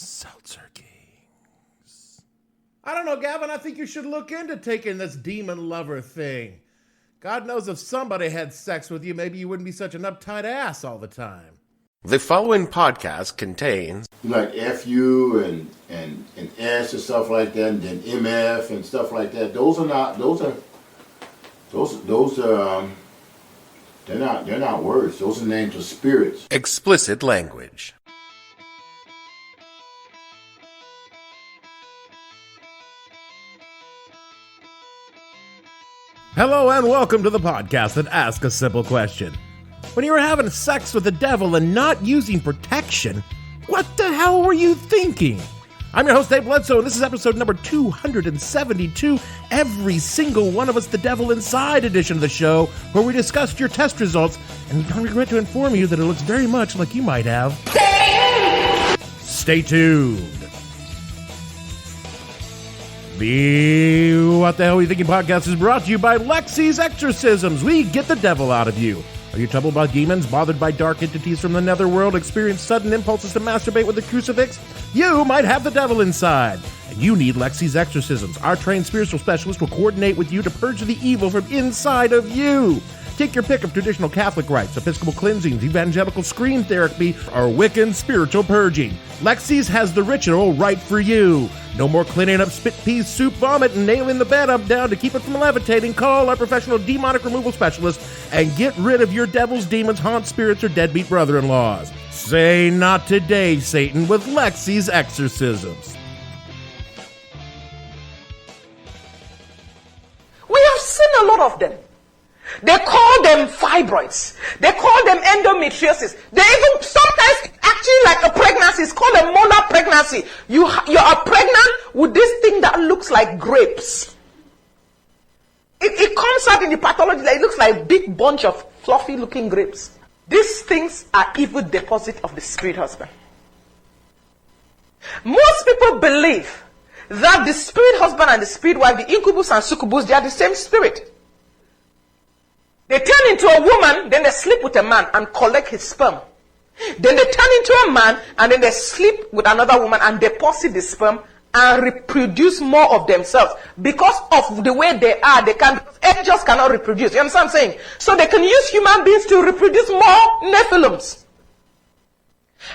Seltzer Kings. I don't know, Gavin. I think you should look into taking this demon lover thing. God knows if somebody had sex with you, maybe you wouldn't be such an uptight ass all the time. The following podcast contains like FU and S and stuff like that, and then MF and stuff like that. They're not words. Those are names of spirits. explicit language. Hello and welcome to the podcast that asks a simple question. When you were having sex with the devil and not using protection, what the hell were you thinking? I'm your host, Dave Bledsoe, and this is episode number 272, Every Single One of Us the Devil Inside edition of the show, where we discussed your test results, and I regret to inform you that it looks very much like you might have. Stay tuned. The What the Hell Are You Thinking podcast is brought to you by Lexi's Exorcisms. We get the devil out of you. Are you troubled by demons, bothered by dark entities from the netherworld, experience sudden impulses to masturbate with a crucifix? You might have the devil inside, and you need Lexi's Exorcisms. Our trained spiritual specialist will coordinate with you to purge the evil from inside of you. Take your pick of traditional Catholic rites, Episcopal cleansings, evangelical scream therapy, or Wiccan spiritual purging. Lexi's has the ritual right for you. No more cleaning up spit, pee, soup, vomit, and nailing the bed up down to keep it from levitating. Call our professional demonic removal specialist and get rid of your devils, demons, haunt spirits, or deadbeat brother-in-laws. Say not today, Satan, with Lexi's Exorcisms. We have seen a lot of them. They call them fibroids. They call them endometriosis. They even sometimes actually like a pregnancy. It's called a molar pregnancy. You are pregnant with this thing that looks like grapes. It comes out in the pathology that it looks like a big bunch of fluffy looking grapes. These things are evil deposit of the spirit husband. Most people believe that the spirit husband and the spirit wife, the incubus and succubus, they are the same spirit. They turn into a woman, then they sleep with a man and collect his sperm. Then they turn into a man and then they sleep with another woman and deposit the sperm and reproduce more of themselves. Because of the way they are, angels cannot reproduce. You understand what I'm saying? So they can use human beings to reproduce more Nephilims.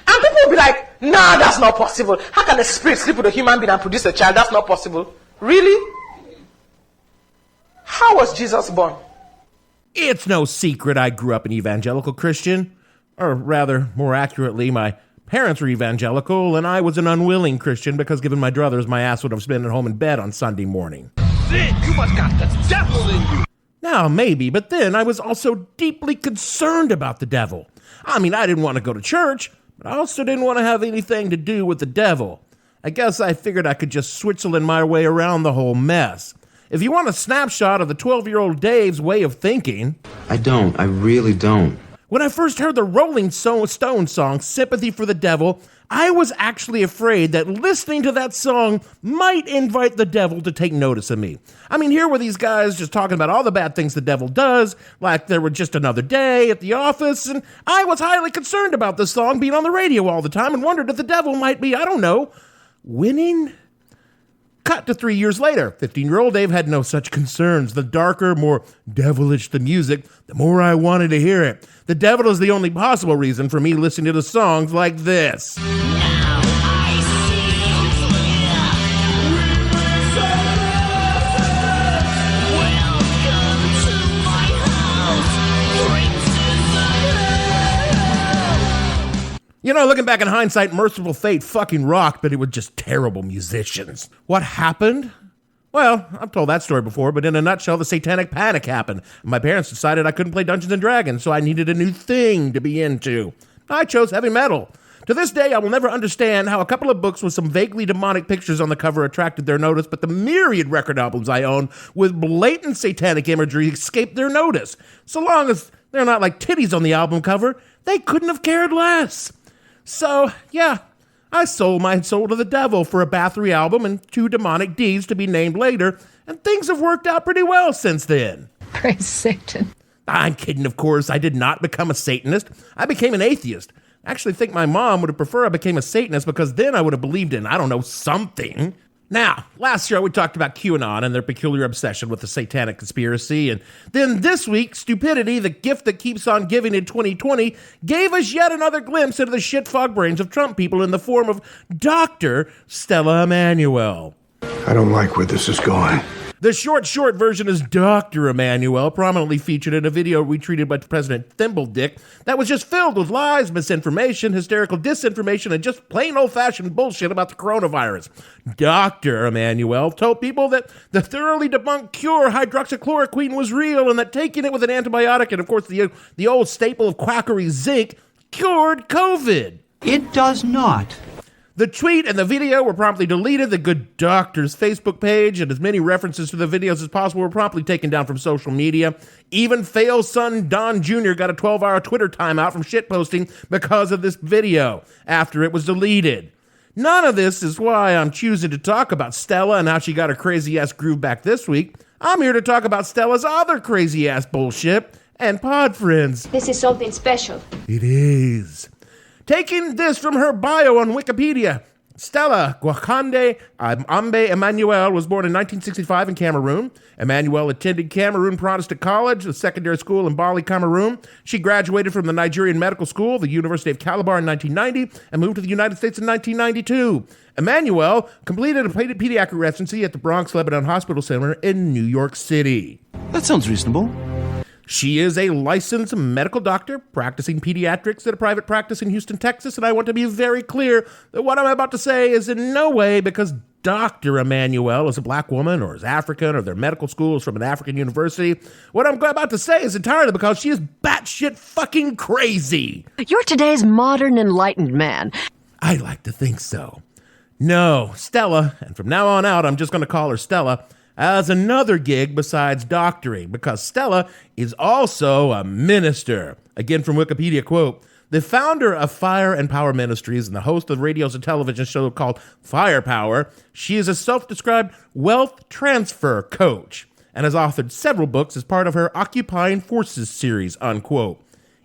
And people will be like, nah, that's not possible. How can a spirit sleep with a human being and produce a child? That's not possible. Really? How was Jesus born? It's no secret I grew up an evangelical Christian. Or rather, more accurately, my parents were evangelical, and I was an unwilling Christian because given my druthers, my ass would have been at home in bed on Sunday morning. Sid, you must got the devil in you. Now, maybe, but then I was also deeply concerned about the devil. I mean, I didn't want to go to church, but I also didn't want to have anything to do with the devil. I guess I figured I could just Switzerland my way around the whole mess. If you want a snapshot of the 12-year-old Dave's way of thinking... I really don't. When I first heard the Rolling Stone song, Sympathy for the Devil, I was actually afraid that listening to that song might invite the devil to take notice of me. I mean, here were these guys just talking about all the bad things the devil does, like there were just another day at the office, and I was highly concerned about this song being on the radio all the time and wondered if the devil might be, I don't know, winning? Cut to 3 years later, 15-year-old Dave had no such concerns. The darker, more devilish the music, the more I wanted to hear it. The devil is the only possible reason for me listening to songs like this. You know, looking back in hindsight, Merciful Fate fucking rocked, but it was just terrible musicians. What happened? Well, I've told that story before, but in a nutshell, the Satanic Panic happened. My parents decided I couldn't play Dungeons & Dragons, so I needed a new thing to be into. I chose heavy metal. To this day, I will never understand how a couple of books with some vaguely demonic pictures on the cover attracted their notice, but the myriad record albums I own with blatant satanic imagery escaped their notice. So long as they're not like titties on the album cover, they couldn't have cared less. So, yeah, I sold my soul to the devil for a Bathory album and 2 demonic deeds to be named later, and things have worked out pretty well since then. Praise Satan. I'm kidding, of course. I did not become a Satanist. I became an atheist. I actually think my mom would have preferred I became a Satanist because then I would have believed in, I don't know, something. Now, last show we talked about QAnon and their peculiar obsession with the satanic conspiracy, and then this week, stupidity, the gift that keeps on giving in 2020, gave us yet another glimpse into the shit-fog brains of Trump people in the form of Dr. Stella Immanuel. I don't like where this is going. The short version is Dr. Immanuel, prominently featured in a video retweeted by President Thimbledick that was just filled with lies, misinformation, hysterical disinformation, and just plain old-fashioned bullshit about the coronavirus. Dr. Immanuel told people that the thoroughly debunked cure, hydroxychloroquine, was real and that taking it with an antibiotic and, of course, the old staple of quackery, zinc, cured COVID. It does not. The tweet and the video were promptly deleted. The good doctor's Facebook page and as many references to the videos as possible were promptly taken down from social media. Even Fail's son, Don Jr., got a 12-hour Twitter timeout from shitposting because of this video after it was deleted. None of this is why I'm choosing to talk about Stella and how she got her crazy-ass groove back this week. I'm here to talk about Stella's other crazy-ass bullshit and pod friends. This is something special. It is. Taking this from her bio on Wikipedia, Stella Gwakande Ambe Immanuel was born in 1965 in Cameroon. Immanuel attended Cameroon Protestant College, a secondary school in Bali, Cameroon. She graduated from the Nigerian Medical School, the University of Calabar in 1990, and moved to the United States in 1992. Immanuel completed a pediatric residency at the Bronx Lebanon Hospital Center in New York City. That sounds reasonable. She is a licensed medical doctor practicing pediatrics at a private practice in Houston, Texas, and I want to be very clear that what I'm about to say is in no way because Dr. Immanuel is a black woman or is African or their medical school is from an African university. What I'm about to say is entirely because she is batshit fucking crazy. You're today's modern enlightened man. I like to think so. No, Stella, and from now on out, I'm just going to call her Stella, as another gig besides doctoring, because Stella is also a minister. Again, from Wikipedia, quote, the founder of Fire and Power Ministries and the host of radio's and television show called Firepower, she is a self-described wealth transfer coach and has authored several books as part of her Occupying Forces series, unquote.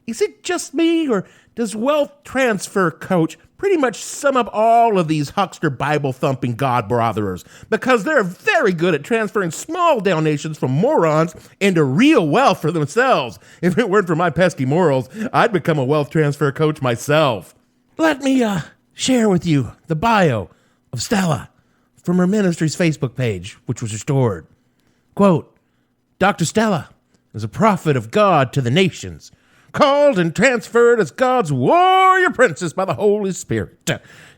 Is it just me, or does wealth transfer coach pretty much sum up all of these huckster Bible-thumping God-brotherers? Because they're very good at transferring small donations from morons into real wealth for themselves. If it weren't for my pesky morals, I'd become a wealth transfer coach myself. Let me share with you the bio of Stella from her ministry's Facebook page, which was restored. Quote, Dr. Stella is a prophet of God to the nations, called and transferred as God's warrior princess by the Holy Spirit.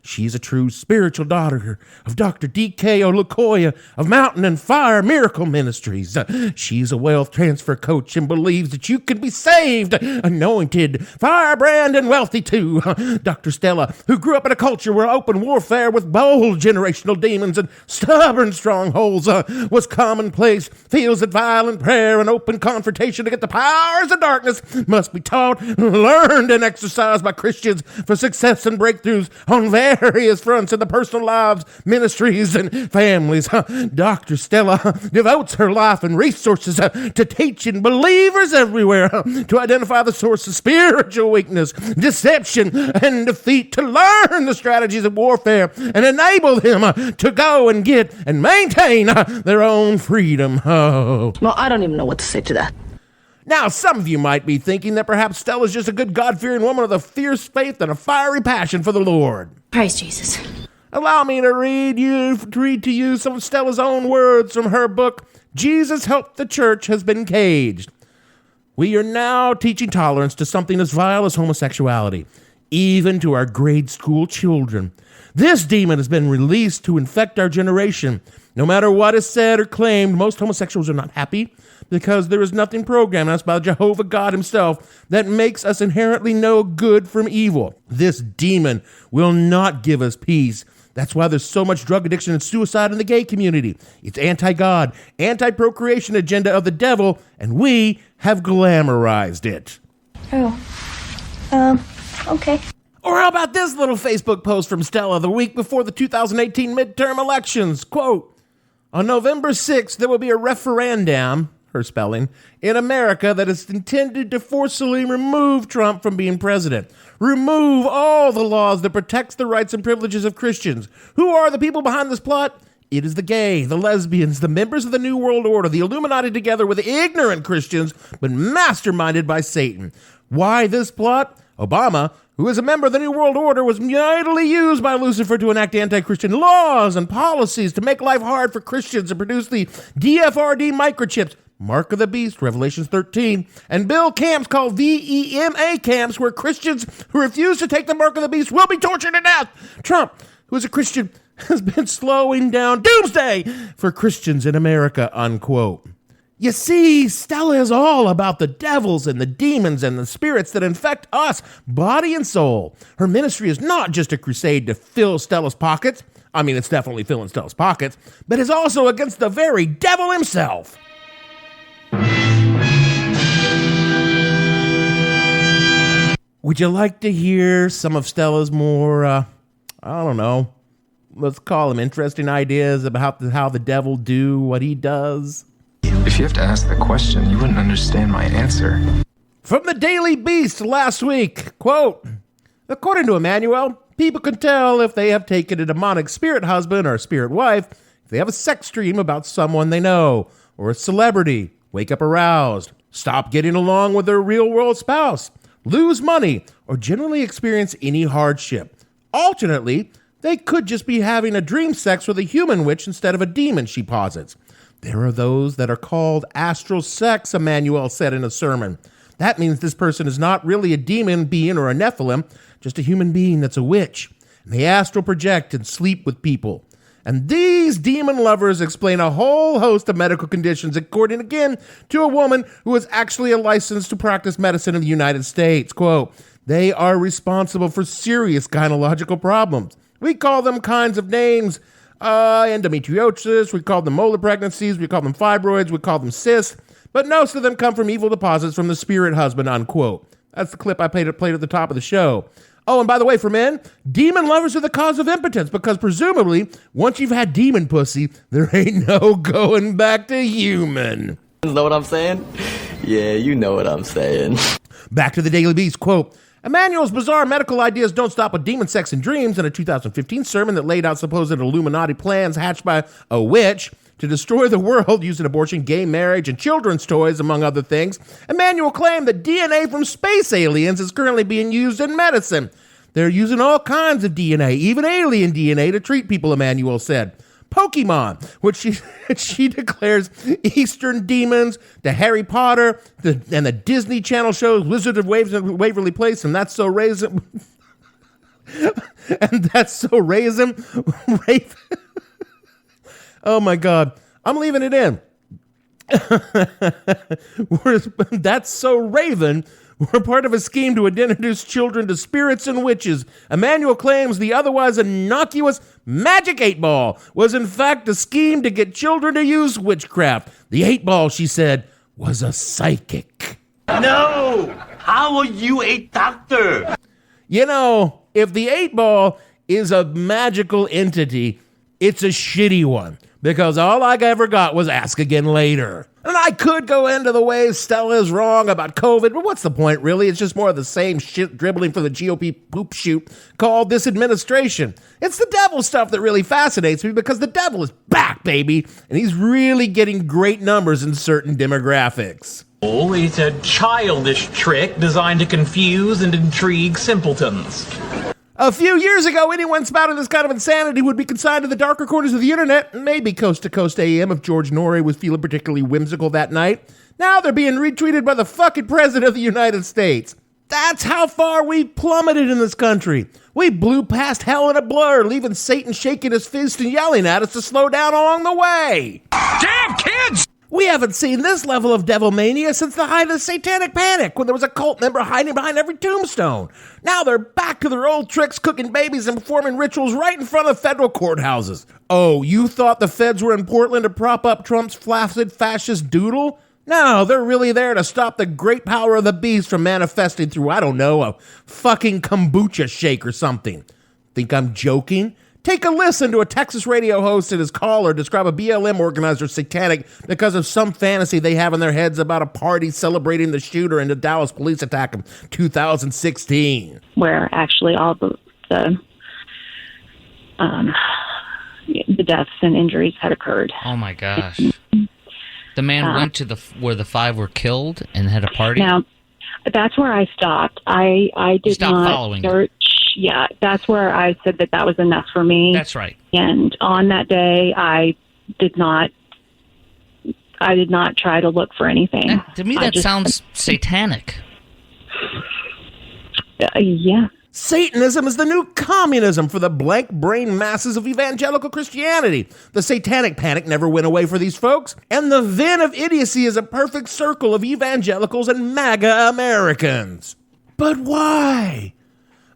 She's a true spiritual daughter of Dr. D.K. Olukoya of Mountain and Fire Miracle Ministries. She's a wealth transfer coach and believes that you can be saved, anointed, firebrand, and wealthy too. Dr. Stella, who grew up in a culture where open warfare with bold generational demons and stubborn strongholds was commonplace, feels that violent prayer and open confrontation against the powers of darkness must be taught, learned, and exercised by Christians for success and breakthroughs on various fronts in the personal lives, ministries, and families. Dr. Stella devotes her life and resources to teaching believers everywhere to identify the source of spiritual weakness, deception, and defeat, to learn the strategies of warfare and enable them to go and get and maintain their own freedom. Oh. Well, I don't even know what to say to that. Now, some of you might be thinking that perhaps Stella's just a good God-fearing woman with a fierce faith and a fiery passion for the Lord. Praise Jesus. Allow me to read to you some of Stella's own words from her book, Jesus Helped the Church Has Been Caged. We are now teaching tolerance to something as vile as homosexuality, even to our grade school children. This demon has been released to infect our generation. No matter what is said or claimed, most homosexuals are not happy because there is nothing programmed in us by Jehovah God himself that makes us inherently know good from evil. This demon will not give us peace. That's why there's so much drug addiction and suicide in the gay community. It's anti-God, anti-procreation agenda of the devil, and we have glamorized it. Okay. Or how about this little Facebook post from Stella the week before the 2018 midterm elections? Quote, on November 6th, there will be a referendum her spelling, in America that is intended to forcibly remove Trump from being president. Remove all the laws that protects the rights and privileges of Christians. Who are the people behind this plot? It is the gay, the lesbians, the members of the New World Order, the Illuminati together with ignorant Christians, but masterminded by Satan. Why this plot? Obama, who is a member of the New World Order, was mightily used by Lucifer to enact anti-Christian laws and policies to make life hard for Christians and produce the DFRD microchips, Mark of the Beast, Revelation 13, and build camps called VEMA camps where Christians who refuse to take the Mark of the Beast will be tortured to death. Trump, who is a Christian, has been slowing down doomsday for Christians in America, unquote. You see, Stella is all about the devils and the demons and the spirits that infect us, body and soul. Her ministry is not just a crusade to fill Stella's pockets. I mean, it's definitely filling Stella's pockets, but is also against the very devil himself. Would you like to hear some of Stella's more, I don't know, let's call them interesting ideas about how the devil do what he does? If you have to ask the question, you wouldn't understand my answer. From the Daily Beast last week, quote, according to Immanuel, people can tell if they have taken a demonic spirit husband or spirit wife if they have a sex dream about someone they know, or a celebrity, wake up aroused, stop getting along with their real-world spouse, lose money, or generally experience any hardship. Alternately, they could just be having a dream sex with a human witch instead of a demon, she posits. There are those that are called astral sex, Immanuel said in a sermon. That means this person is not really a demon being or a Nephilim, just a human being that's a witch. And they astral project and sleep with people. And these demon lovers explain a whole host of medical conditions, according again to a woman who is actually licensed to practice medicine in the United States. Quote, they are responsible for serious gynecological problems. We call them kinds of names, endometriosis, we call them molar pregnancies, we call them fibroids, we call them cysts, but most of them come from evil deposits from the spirit husband, unquote. That's the clip I played at the top of the show. Oh, and by the way, for men, demon lovers are the cause of impotence because presumably, once you've had demon pussy, there ain't no going back to human. You know what I'm saying? Yeah, you know what I'm saying. Back to the Daily Beast, quote, Immanuel's bizarre medical ideas don't stop with demon sex and dreams. In a 2015 sermon that laid out supposed Illuminati plans hatched by a witch to destroy the world using abortion, gay marriage, and children's toys, among other things, Immanuel claimed that DNA from space aliens is currently being used in medicine. They're using all kinds of DNA, even alien DNA, to treat people, Immanuel said. Pokemon, which she declares Eastern demons, the Harry Potter, and the Disney Channel shows Wizard of Waverly Place, and That's So Raisin, and That's So Raisin, Raven. Oh my God, I'm leaving it in. That's So Raven. We're part of a scheme to introduce children to spirits and witches. Immanuel claims the otherwise innocuous Magic 8-Ball was in fact a scheme to get children to use witchcraft. The 8-Ball, she said, was a psychic. No! How are you a doctor? You know, if the 8-Ball is a magical entity, it's a shitty one. Because all I ever got was ask again later. And I could go into the ways Stella is wrong about COVID, but what's the point, really? It's just more of the same shit dribbling for the GOP poop shoot called this administration. It's the devil stuff that really fascinates me because the devil is back, baby, and he's really getting great numbers in certain demographics. Oh, it's a childish trick designed to confuse and intrigue simpletons. A few years ago, anyone spouting this kind of insanity would be consigned to the darker corners of the internet, maybe Coast to Coast AM if George Norrie was feeling particularly whimsical that night. Now they're being retweeted by the fucking president of the United States. That's how far we plummeted in this country. We blew past hell in a blur, leaving Satan shaking his fist and yelling at us to slow down along the way. Damn kids! We haven't seen this level of devil mania since the height of the Satanic Panic, when there was a cult member hiding behind every tombstone. Now they're back to their old tricks, cooking babies and performing rituals right in front of federal courthouses. Oh, you thought the feds were in Portland to prop up Trump's flaccid fascist doodle? No, they're really there to stop the great power of the beast from manifesting through, I don't know, a fucking kombucha shake or something. Think I'm joking? Take a listen to a Texas radio host and his caller describe a BLM organizer as satanic because of some fantasy they have in their heads about a party celebrating the shooter in the Dallas police attack of 2016. Where actually all the deaths and injuries had occurred. Oh my gosh. The man went to where the 5 were killed and had a party? Now, that's where I stopped. I did not search. Yeah, that's where I said that was enough for me. That's right. And on that day, I did not try to look for anything. To me, that sounds satanic. Yeah. Satanism is the new communism for the blank brain masses of evangelical Christianity. The Satanic Panic never went away for these folks, and the Venn of idiocy is a perfect circle of evangelicals and MAGA Americans. But why?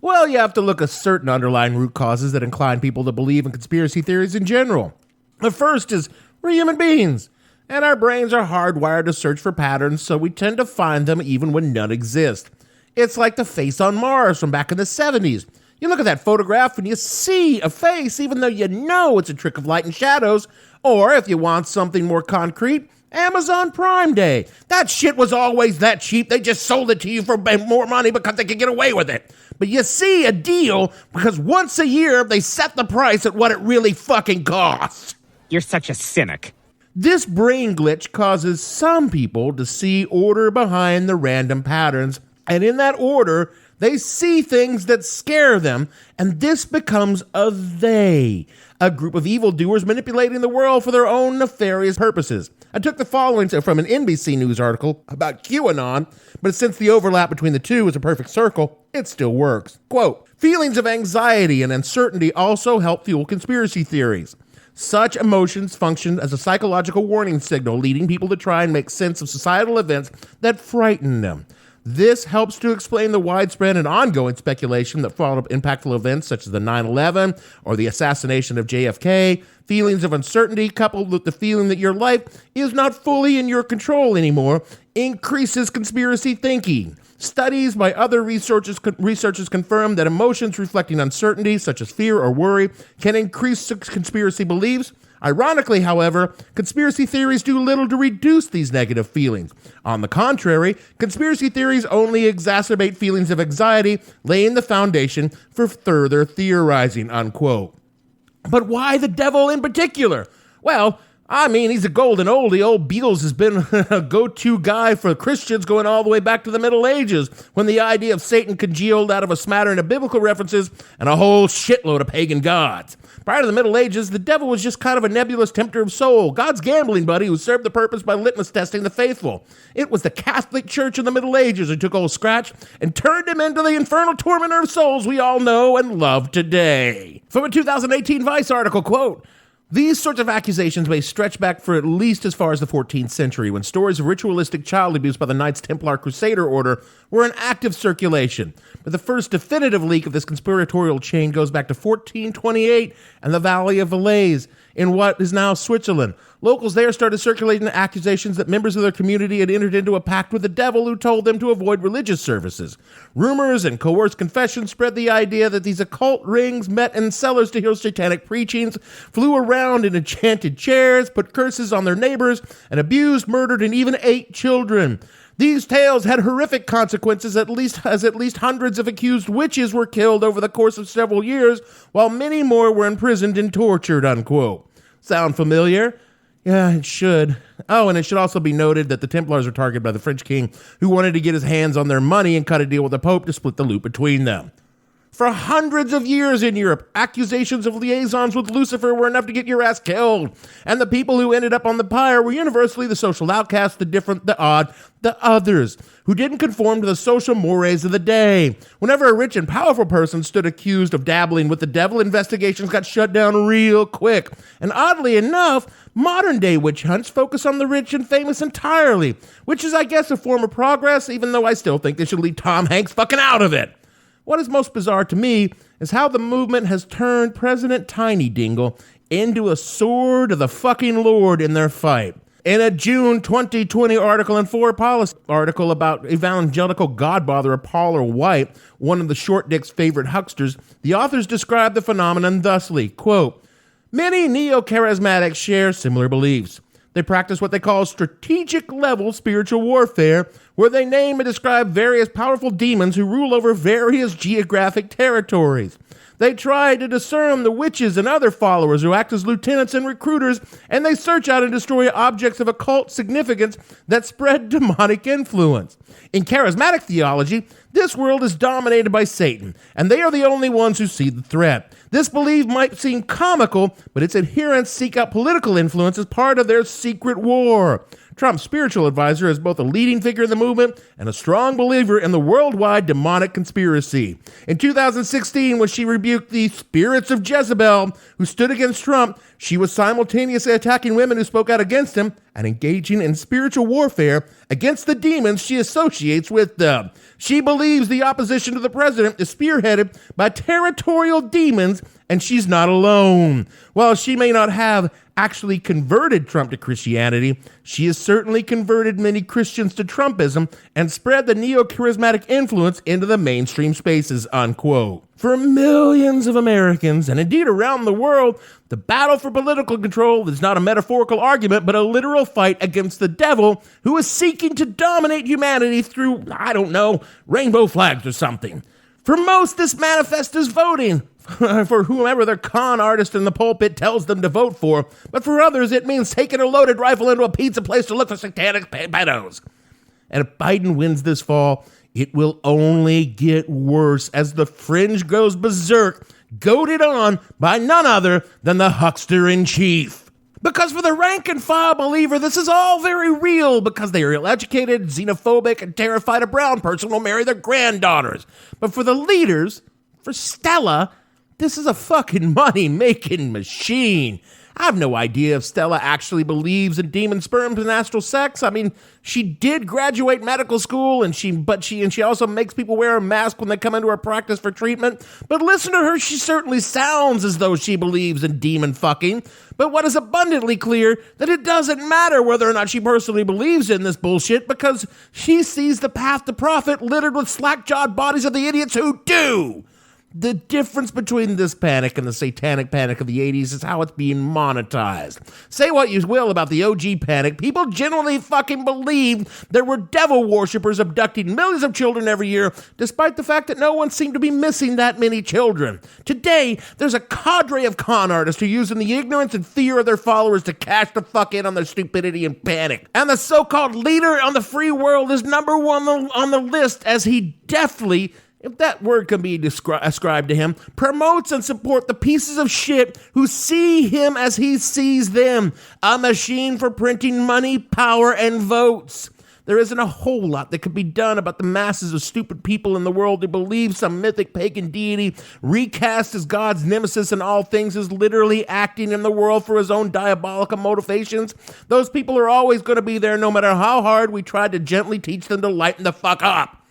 Well, you have to look at certain underlying root causes that incline people to believe in conspiracy theories in general. The first is we're human beings, and our brains are hardwired to search for patterns, so we tend to find them even when none exist. It's like the face on Mars from back in the 70s. You look at that photograph and you see a face, even though you know it's a trick of light and shadows. Or if you want something more concrete, Amazon Prime Day. That shit was always that cheap. They just sold it to you for more money because they could get away with it. But you see a deal because once a year they set the price at what it really fucking costs. You're such a cynic. This brain glitch causes some people to see order behind the random patterns. And in that order, they see things that scare them, and this becomes a they, a group of evildoers manipulating the world for their own nefarious purposes. I took the following from an NBC News article about QAnon, but since the overlap between the two is a perfect circle, it still works. Quote, feelings of anxiety and uncertainty also help fuel conspiracy theories. Such emotions function as a psychological warning signal, leading people to try and make sense of societal events that frighten them. This helps to explain the widespread and ongoing speculation that followed impactful events such as the 9/11 or the assassination of JFK. Feelings of uncertainty coupled with the feeling that your life is not fully in your control anymore increases conspiracy thinking. Studies by other researchers confirm that emotions reflecting uncertainty, such as fear or worry, can increase conspiracy beliefs. Ironically, however, conspiracy theories do little to reduce these negative feelings. On the contrary, conspiracy theories only exacerbate feelings of anxiety, laying the foundation for further theorizing, unquote. But why the devil in particular? Well, I mean, he's a golden oldie. Old Beatles has been a go-to guy for Christians going all the way back to the Middle Ages, when the idea of Satan congealed out of a smattering of biblical references and a whole shitload of pagan gods. Prior to the Middle Ages, the devil was just kind of a nebulous tempter of soul, God's gambling buddy who served the purpose by litmus testing the faithful. It was the Catholic Church in the Middle Ages who took old Scratch and turned him into the infernal tormentor of souls we all know and love today. From a 2018 Vice article, quote, these sorts of accusations may stretch back for at least as far as the 14th century, when stories of ritualistic child abuse by the Knights Templar Crusader Order were in active circulation. But the first definitive leak of this conspiratorial chain goes back to 1428 and the Valley of Valais in what is now Switzerland. Locals there started circulating accusations that members of their community had entered into a pact with the devil who told them to avoid religious services. Rumors and coerced confessions spread the idea that these occult rings met in cellars to hear satanic preachings, flew around in enchanted chairs, put curses on their neighbors, and abused, murdered, and even ate children. These tales had horrific consequences, at least hundreds of accused witches were killed over the course of several years, while many more were imprisoned and tortured, unquote. Sound familiar? Yeah, it should. Oh, and it should also be noted that the Templars were targeted by the French king, who wanted to get his hands on their money and cut a deal with the Pope to split the loot between them. For hundreds of years in Europe, accusations of liaisons with Lucifer were enough to get your ass killed. And the people who ended up on the pyre were universally the social outcasts, the different, the odd, the others, who didn't conform to the social mores of the day. Whenever a rich and powerful person stood accused of dabbling with the devil, investigations got shut down real quick. And oddly enough, modern-day witch hunts focus on the rich and famous entirely, which is, I guess, a form of progress, even though I still think they should leave Tom Hanks fucking out of it. What is most bizarre to me is how the movement has turned President Tiny Dingle into a sword of the fucking Lord in their fight. In a June 2020 article in Foreign Policy article about evangelical godfather Paula White, one of the short dick's favorite hucksters, the authors described the phenomenon thusly, quote, "Many neo-charismatics share similar beliefs. They practice what they call strategic-level spiritual warfare, where they name and describe various powerful demons who rule over various geographic territories. They try to discern the witches and other followers who act as lieutenants and recruiters, and they search out and destroy objects of occult significance that spread demonic influence. In charismatic theology, this world is dominated by Satan, and they are the only ones who see the threat. This belief might seem comical, but its adherents seek out political influence as part of their secret war. Trump's spiritual advisor is both a leading figure in the movement and a strong believer in the worldwide demonic conspiracy. In 2016, when she rebuked the spirits of Jezebel who stood against Trump, she was simultaneously attacking women who spoke out against him and engaging in spiritual warfare against the demons she associates with them. She believes the opposition to the president is spearheaded by territorial demons, and she's not alone. While she may not have actually converted Trump to Christianity, she has certainly converted many Christians to Trumpism and spread the neo-charismatic influence into the mainstream spaces," unquote. For millions of Americans, and indeed around the world, the battle for political control is not a metaphorical argument, but a literal fight against the devil who is seeking to dominate humanity through, rainbow flags or something. For most, this manifests as voting for whomever their con artist in the pulpit tells them to vote for, but for others it means taking a loaded rifle into a pizza place to look for satanic pedos. And if Biden wins this fall, it will only get worse as the fringe goes berserk, goaded on by none other than the huckster-in-chief. Because for the rank-and-file believer, this is all very real because they are ill-educated, xenophobic, and terrified a brown person will marry their granddaughters. But for the leaders, for Stella, this is a fucking money-making machine. I have no idea if Stella actually believes in demon sperms and astral sex. I mean, she did graduate medical school, and she also makes people wear a mask when they come into her practice for treatment. But listen to her, she certainly sounds as though she believes in demon fucking. But what is abundantly clear, that it doesn't matter whether or not she personally believes in this bullshit, because she sees the path to profit littered with slack-jawed bodies of the idiots who do. The difference between this panic and the Satanic Panic of the 80s is how it's being monetized. Say what you will about the OG panic, people genuinely fucking believed there were devil worshippers abducting millions of children every year, despite the fact that no one seemed to be missing that many children. Today, there's a cadre of con artists who are using the ignorance and fear of their followers to cash the fuck in on their stupidity and panic. And the so-called leader on the free world is number one on the list, as he deftly, if that word can be ascribed to him, promotes and support the pieces of shit who see him as he sees them, a machine for printing money, power, and votes. There isn't a whole lot that could be done about the masses of stupid people in the world who believe some mythic pagan deity, recast as God's nemesis in all things, is literally acting in the world for his own diabolical motivations. Those people are always going to be there no matter how hard we try to gently teach them to lighten the fuck up.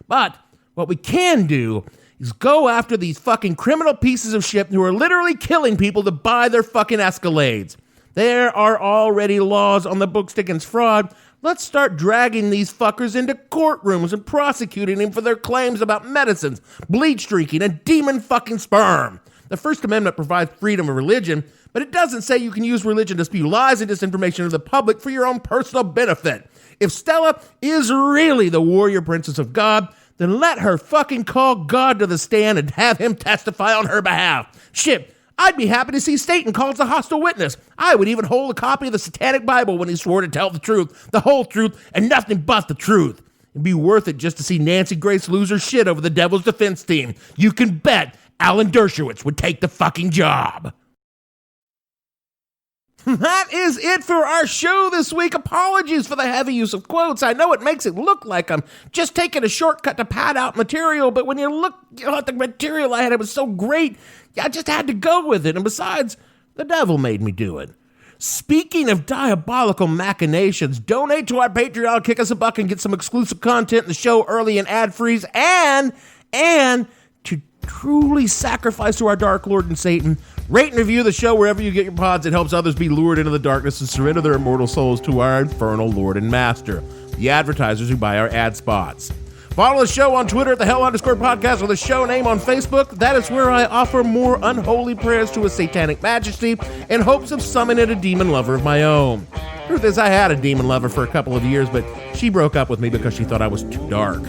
But what we can do is go after these fucking criminal pieces of shit who are literally killing people to buy their fucking Escalades. There are already laws on the books against fraud. Let's start dragging these fuckers into courtrooms and prosecuting them for their claims about medicines, bleach drinking, and demon fucking sperm. The First Amendment provides freedom of religion, but it doesn't say you can use religion to spew lies and disinformation to the public for your own personal benefit. If Stella is really the warrior princess of God, then let her fucking call God to the stand and have him testify on her behalf. Shit, I'd be happy to see Satan called as a hostile witness. I would even hold a copy of the Satanic Bible when he swore to tell the truth, the whole truth, and nothing but the truth. It'd be worth it just to see Nancy Grace lose her shit over the Devil's Defense Team. You can bet Alan Dershowitz would take the fucking job. That is it for our show this week. Apologies for the heavy use of quotes. I know it makes it look like I'm just taking a shortcut to pad out material, but when you look at the material I had, it was so great, I just had to go with it. And besides, the devil made me do it. Speaking of diabolical machinations, donate to our Patreon, kick us a buck, and get some exclusive content in the show early and ad-free, and to truly sacrifice to our Dark Lord and Satan. Rate and review the show wherever you get your pods. It helps others be lured into the darkness and surrender their immortal souls to our infernal Lord and Master, the advertisers who buy our ad spots. Follow the show on Twitter at the Hell_podcast or the show name on Facebook. That is where I offer more unholy prayers to a satanic majesty in hopes of summoning a demon lover of my own. Truth is, I had a demon lover for a couple of years, but she broke up with me because she thought I was too dark.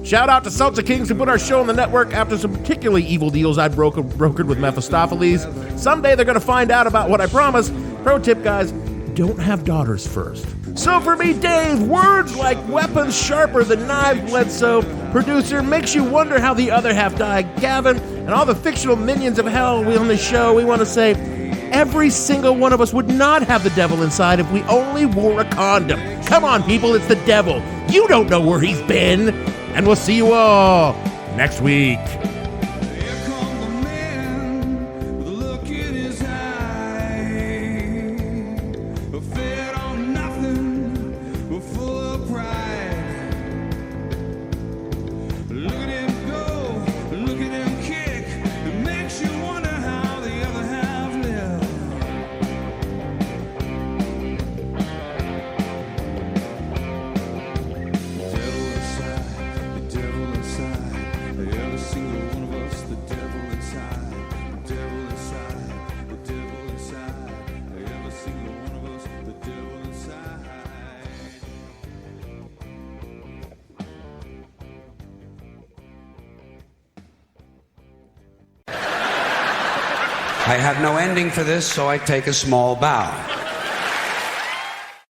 Shout out to Celtic Kings who put our show on the network after some particularly evil deals I brokered with Mephistopheles. Someday they're going to find out about what I promised. Pro tip, guys, don't have daughters first. So for me, Dave, words like weapons sharper than knives, Bledsoe, producer, makes you wonder how the other half died, Gavin, and all the fictional minions of hell on the show, we want to say, every single one of us would not have the devil inside if we only wore a condom. Come on, people, it's the devil. You don't know where he's been. And we'll see you all next week. I have no ending for this, so I take a small bow.